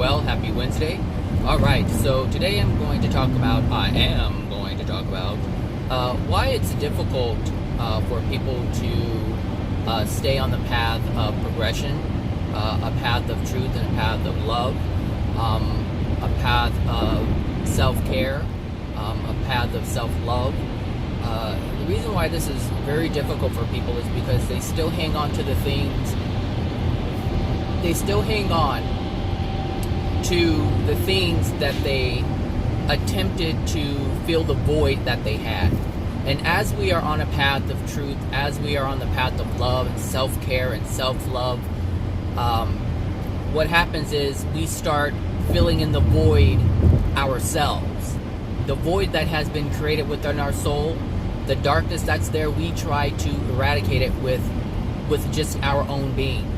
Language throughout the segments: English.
well. Happy Wednesday. All right, so today I am going to talk about why it's difficult for people to stay on the path of progression, a path of truth and a path of love, a path of self-care, a path of self-love. The reason why this is very difficult for people is because they still hang on to the things. They still hang on to the things that they attempted to fill the void that they had. And as we are on a path of truth, as we are on the path of love and self-care and self-love, what happens is we start filling in the void ourselves. The void that has been created within our soul, the darkness that's there, we try to eradicate it with just our own being.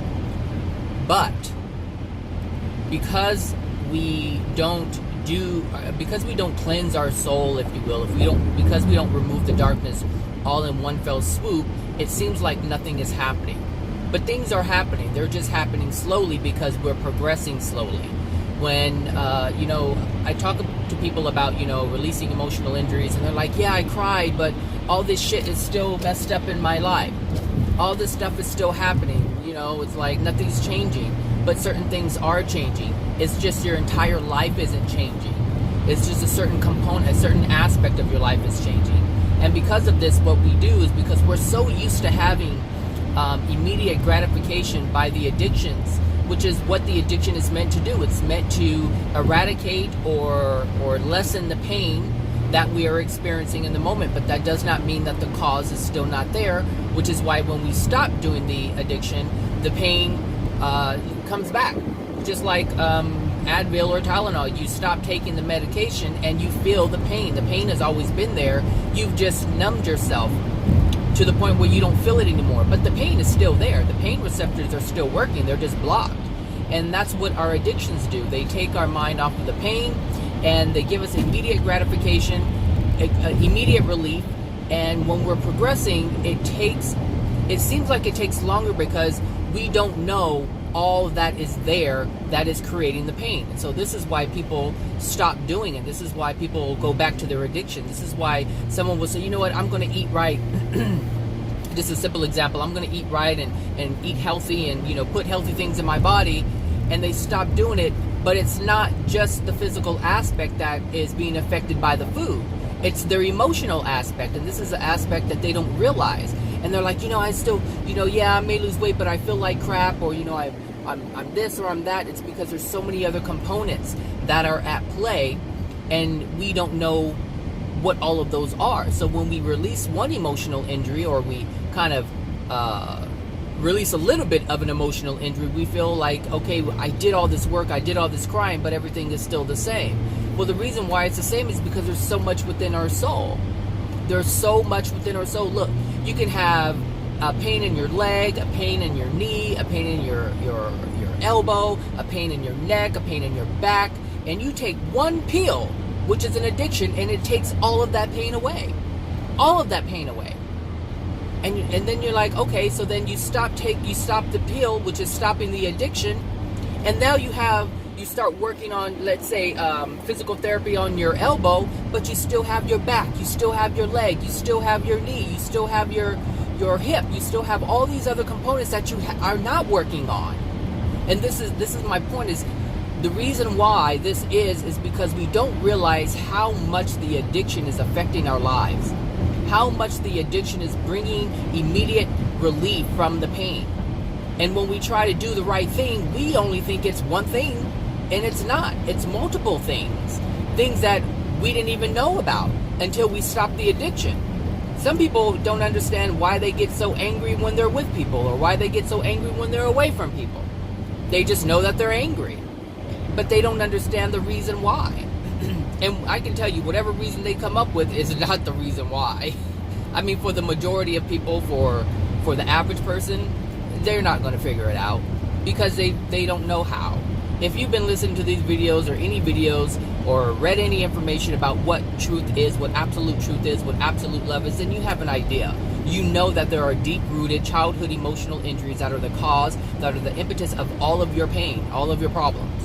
But because we don't cleanse our soul, if you will, because we don't remove the darkness all in one fell swoop, it seems like nothing is happening. But things are happening. They're just happening slowly because we're progressing slowly. When I talk to people about releasing emotional injuries, and they're like, yeah, I cried, but all this shit is still messed up in my life. All this stuff is still happening. It's like nothing's changing, but certain things are changing. It's just your entire life isn't changing. It's just a certain component, a certain aspect of your life is changing. And because of this, what we do is, because we're so used to having immediate gratification by the addictions, which is what the addiction is meant to do. It's meant to eradicate or lessen the pain that we are experiencing in the moment, but that does not mean that the cause is still not there, which is why when we stop doing the addiction, the pain comes back. Just like Advil or Tylenol, you stop taking the medication and you feel the pain. The pain has always been there. You've just numbed yourself to the point where you don't feel it anymore, but the pain is still there. The pain receptors are still working. They're just blocked. And that's what our addictions do. They take our mind off of the pain, and they give us immediate gratification, immediate relief. And when we're progressing, it seems like it takes longer because we don't know all that is there that is creating the pain. And so this is why people stop doing it. This is why people go back to their addiction. This is why someone will say, you know what, I'm going to eat right. Just a simple example. I'm going to eat right and eat healthy and, put healthy things in my body. And they stop doing it. But it's not just the physical aspect that is being affected by the food. It's their emotional aspect. And this is an aspect that they don't realize. And they're like, I still, I may lose weight, but I feel like crap, or, I'm this or I'm that. It's because there's so many other components that are at play, and we don't know what all of those are. So when we release one emotional injury, or we kind of release a little bit of an emotional injury, we feel like, okay, I did all this work, I did all this crying, but everything is still the same. Well, the reason why it's the same is because there's so much within our soul. There's so much within our soul. Look, you can have a pain in your leg, a pain in your knee, a pain in your elbow, a pain in your neck, a pain in your back, and you take one pill, which is an addiction, and it takes all of that pain away. All of that pain away. And then you're like, okay, so then you stop the pill, which is stopping the addiction, and now you start working on, let's say, physical therapy on your elbow, but you still have your back, you still have your leg, you still have your knee, you still have your hip, you still have all these other components that you are not working on. And this is my point, is the reason why this is because we don't realize how much the addiction is affecting our lives, how much the addiction is bringing immediate relief from the pain. And when we try to do the right thing, we only think it's one thing, and it's not. It's multiple things that we didn't even know about until we stop the addiction. Some people don't understand why they get so angry when they're with people, or why they get so angry when they're away from people. They just know that they're angry, but they don't understand the reason why. And I can tell you, whatever reason they come up with is not the reason why. I mean, for the majority of people, for the average person, they're not going to figure it out because they don't know how. If you've been listening to these videos, or any videos, or read any information about what truth is, what absolute truth is, what absolute love is, then you have an idea. You know that there are deep-rooted childhood emotional injuries that are the cause, that are the impetus of all of your pain, all of your problems.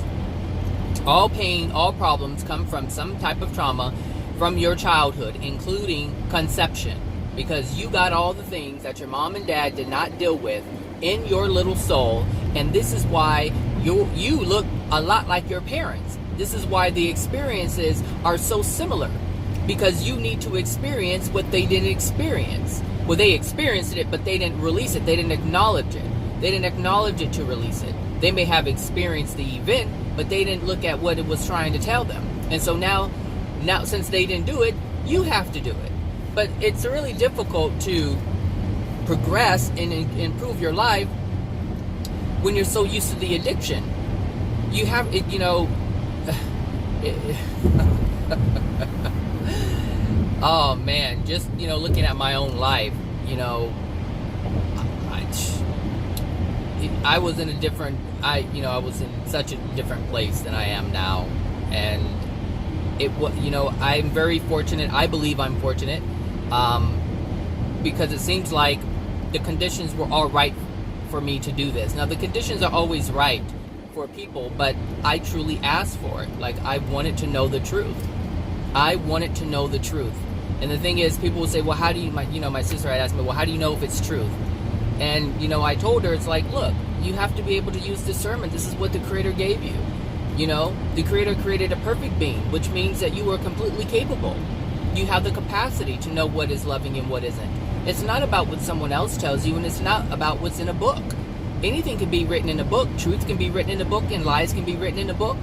All pain, all problems come from some type of trauma from your childhood, including conception, because you got all the things that your mom and dad did not deal with in your little soul, and this is why you look a lot like your parents. This is why the experiences are so similar, because you need to experience what they didn't experience. Well, they experienced it, but they didn't release it. They didn't acknowledge it. They didn't acknowledge it to release it. They may have experienced the event, but they didn't look at what it was trying to tell them. And so now since they didn't do it, you have to do it. But it's really difficult to progress and improve your life when you're so used to the addiction. You have it, oh man, just looking at my own life, I was in a different, I was in such a different place than I am now, and it was, I'm very fortunate. I believe I'm fortunate, because it seems like the conditions were all right for me to do this. Now, the conditions are always right for people, but I truly asked for it. Like, I wanted to know the truth. I wanted to know the truth. And the thing is, people will say, well, how do you, my sister had asked me, well, how do you know if it's truth? And, I told her, it's like, look, you have to be able to use discernment. This is what the Creator gave you. The Creator created a perfect being, which means that you are completely capable. You have the capacity to know what is loving and what isn't. It's not about what someone else tells you, and it's not about what's in a book. Anything can be written in a book. Truth can be written in a book, and lies can be written in a book.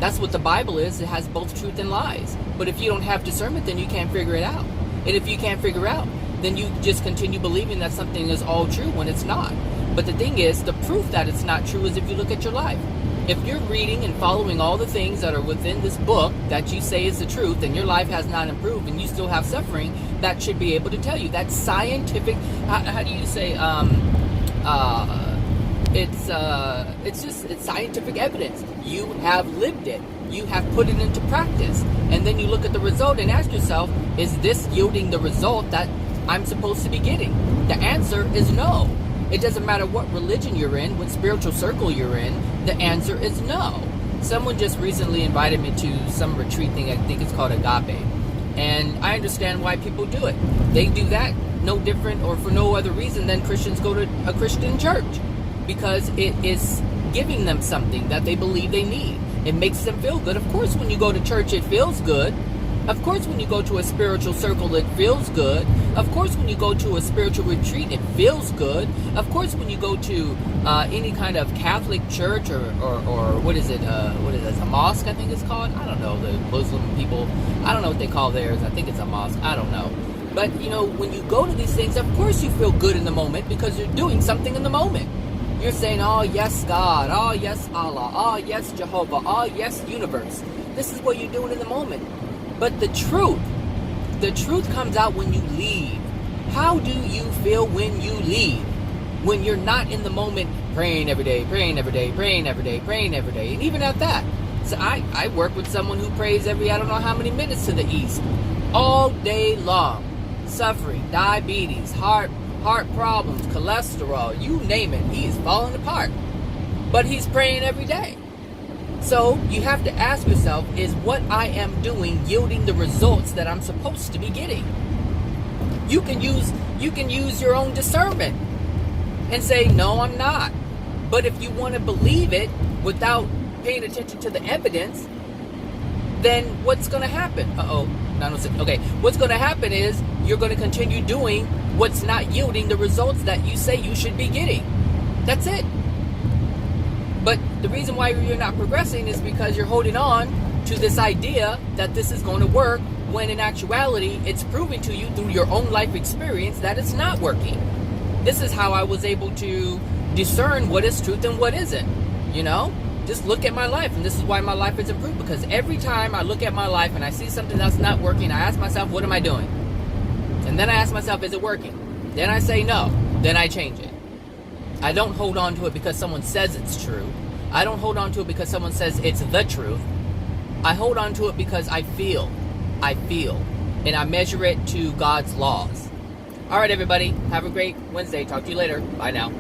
That's what the Bible is. It has both truth and lies. But if you don't have discernment, then you can't figure it out. And if you can't figure out, then you just continue believing that something is all true when it's not. But the thing is, the proof that it's not true is if you look at your life. If you're reading and following all the things that are within this book that you say is the truth, and your life has not improved and you still have suffering, that should be able to tell you. That's scientific. How do you say? It's scientific evidence. You have lived it. You have put it into practice. And then you look at the result and ask yourself, is this yielding the result that I'm supposed to be getting? The answer is no. It doesn't matter what religion you're in, what spiritual circle you're in, the answer is no. Someone just recently invited me to some retreat thing, I think it's called Agape. And I understand why people do it. They do that no different or for no other reason than Christians go to a Christian church. Because it is giving them something that they believe they need. It makes them feel good. Of course, when you go to church, it feels good. Of course, when you go to a spiritual circle, it feels good. Of course, when you go to a spiritual retreat, it feels good. Of course, when you go to any kind of Catholic church or what is it, a mosque, I think it's called? I don't know, the Muslim people, I don't know what they call theirs. I think it's a mosque. I don't know. But, when you go to these things, of course you feel good in the moment because you're doing something in the moment. You're saying, oh, yes, God. Oh, yes, Allah. Oh, yes, Jehovah. Oh, yes, universe. This is what you're doing in the moment. But the truth comes out when you leave. How do you feel when you leave? When you're not in the moment praying every day, praying every day, praying every day, praying every day. And even at that. So I work with someone who prays every, I don't know how many minutes to the east. All day long. Suffering, diabetes, heart problems, cholesterol, you name it. He is falling apart. But he's praying every day. So you have to ask yourself, is what I am doing yielding the results that I'm supposed to be getting? You can use your own discernment and say, no, I'm not. But if you want to believe it without paying attention to the evidence, then what's going to happen? Okay. What's going to happen is you're going to continue doing what's not yielding the results that you say you should be getting. That's it. But the reason why you're not progressing is because you're holding on to this idea that this is going to work, when in actuality, it's proving to you through your own life experience that it's not working. This is how I was able to discern what is truth and what isn't. Just look at my life, and this is why my life has improved, because every time I look at my life and I see something that's not working, I ask myself, what am I doing? And then I ask myself, is it working? Then I say no. Then I change it. I don't hold on to it because someone says it's true. I don't hold on to it because someone says it's the truth. I hold on to it because I feel. And I measure it to God's laws. All right, everybody. Have a great Wednesday. Talk to you later. Bye now.